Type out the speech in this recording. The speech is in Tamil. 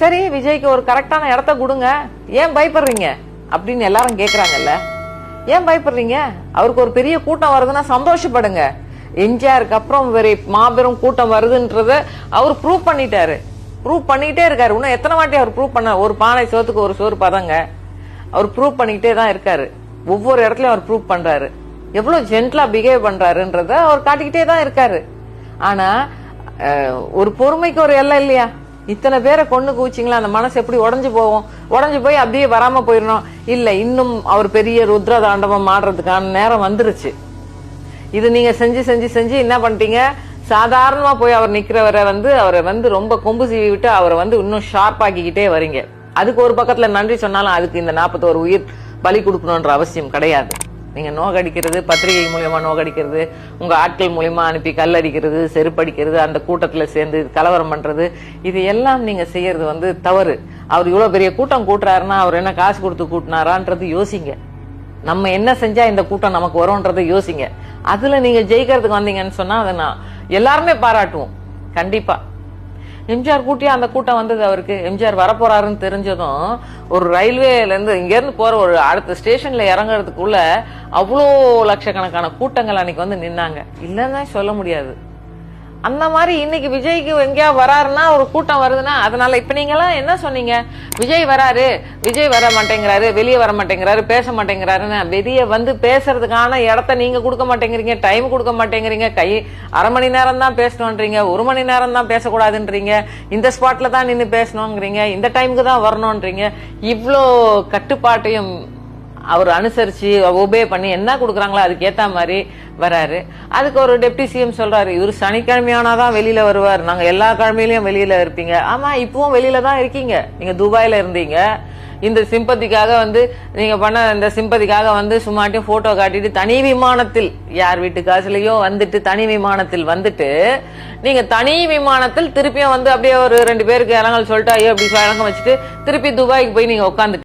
சரி விஜய்க்கு ஒரு கரெக்டான இடத்த கொடுங்க, ஏன் பயப்படுறீங்க அப்படின்னு எல்லாரும் கேக்குறாங்கல்ல. ஏன் பயப்படுறீங்க? அவருக்கு ஒரு பெரிய கூட்டம் வருதுன்னா சந்தோஷப்படுங்க. எம்ஜிஆருக்கு அப்புறம் வேற மாபெரும் கூட்டம் வருதுன்றத அவர் ப்ரூவ் பண்ணிட்டாரு, ப்ரூவ் பண்ணிக்கிட்டே இருக்காரு. இன்னும் எத்தனை வாட்டி அவர் ப்ரூவ் பண்ண? ஒரு பானை சோத்துக்கு ஒரு சோறு பதங்க. அவர் ப்ரூவ் பண்ணிக்கிட்டே தான் இருக்காரு. ஒவ்வொரு இடத்துலயும் அவர் ப்ரூவ் பண்றாரு. எவ்வளவு ஜென்டலா பிஹேவ் பண்றாருன்றத அவர் காட்டிக்கிட்டே தான் இருக்காரு. ஆனா ஒரு பொறுமைக்கு ஒரு எல்லை இல்லையா? இத்தனை பேரை கொண்டு கூச்சிங்களா, அந்த மனசு எப்படி உடஞ்சு போவோம்? உடஞ்சு போய் அப்படியே வராம போயிடணும் இல்ல. இன்னும் அவர் பெரிய ருத்ர தாண்டவம் ஆடுறதுக்கான நேரம் வந்துருச்சு. இது நீங்க செஞ்சு செஞ்சு செஞ்சு என்ன பண்ணிட்டீங்க? சாதாரணமா போய் அவர் நிக்கிறவரை அவரை ரொம்ப கொம்பு சீவி விட்டு அவரை இன்னும் ஷார்ப் ஆக்கிக்கிட்டே வரீங்க. அதுக்கு ஒரு பக்கத்துல நன்றி சொன்னாலும் அதுக்கு இந்த 41 உயிர் பலி கொடுக்கணும்ன்ற அவசியம் கிடையாது. நீங்க நோகடிக்கிறது, பத்திரிகை மூலியமா நோகடிக்கிறது, உங்க ஆட்கள் மூலியமா அனுப்பி கல்லடிக்கிறது, செருப்படிக்கிறது, அந்த கூட்டத்துல சேர்ந்து கலவரம் பண்றது, இது எல்லாம் நீங்க செய்யறது தவறு. அவர் இவ்வளவு பெரிய கூட்டம் கூட்டுறாருன்னா அவர் என்ன காசு கொடுத்து கூட்டினாரான்றது யோசிங்க. நம்ம என்ன செஞ்சா இந்த கூட்டம் நமக்கு வரும்ன்றதை யோசிங்க. அதுல நீங்க ஜெயிக்கிறதுக்கு வந்தீங்கன்னு சொன்னா அதை நான் எல்லாருமே பாராட்டுவோம். கண்டிப்பா எம்ஜிஆர் கூட்டியா அந்த கூட்டம் வந்தது. அவருக்கு எம்ஜிஆர் வரப்போறாருன்னு தெரிஞ்சதும் ஒரு ரயில்வேல இருந்து இங்க இருந்து போற ஒரு அடுத்த ஸ்டேஷன்ல இறங்குறதுக்குள்ள அவ்வளோ லட்சக்கணக்கான கூட்டங்கள் அன்னைக்கு நின்னாங்க. இல்லன்னு சொல்ல முடியாது. அந்த மாதிரி இன்னைக்கு விஜய்க்கு எங்கேயா வராருன்னா ஒரு கூட்டம் வருதுன்னா அதனால இப்ப நீங்க எல்லாம் என்ன சொன்னீங்க? விஜய் வராரு, விஜய் வர மாட்டேங்கிறாரு, வெளியே வர மாட்டேங்கிறாரு, பேச மாட்டேங்கிறாருன்னு. வெளியே பேசுறதுக்கான இடத்த நீங்க கொடுக்க மாட்டேங்கிறீங்க, டைம் கொடுக்க மாட்டேங்கிறீங்க. அரை மணி நேரம் தான் பேசணும்ன்றீங்க, 1 மணி நேரம் தான் பேசக்கூடாதுன்றீங்க, இந்த ஸ்பாட்ல தான் நின்று பேசணுங்கிறீங்க, இந்த டைமுக்கு தான் வரணும்ன்றீங்க. இவ்வளோ கட்டுப்பாட்டையும் அவர் அனுசரிச்சு ஒபே பண்ணி என்ன கொடுக்குறாங்களோ அதுக்கு ஏத்த மாதிரி வராரு. அதுக்கு ஒரு டெப்டி சிஎம் சொல்றாரு, இவர் சனிக்கிழமையானாதான் வெளியில வருவார், நாங்க எல்லா கிழமையிலயும் வெளியில இருப்பீங்க. ஆமா, இப்பவும் வெளியில தான் இருக்கீங்க. நீங்க துபாயில இருந்தீங்க. இந்த சிம்பதிக்காக நீங்க பண்ண இந்த சிம்பதிக்காக சும்மாட்டியும் போட்டோ காட்டிட்டு தனி விமானத்தில் யார் வீட்டு காசுலயோ தனி விமானத்தில் நீங்க தனி விமானத்தில் திருப்பியும் அப்படியே ஒரு 2 பேருக்கு இறங்கல் சொல்லிட்டு ஐயோ அப்படி வழக்கம் வச்சுட்டு திருப்பி துபாய்க்கு போய் நீங்க உட்காந்து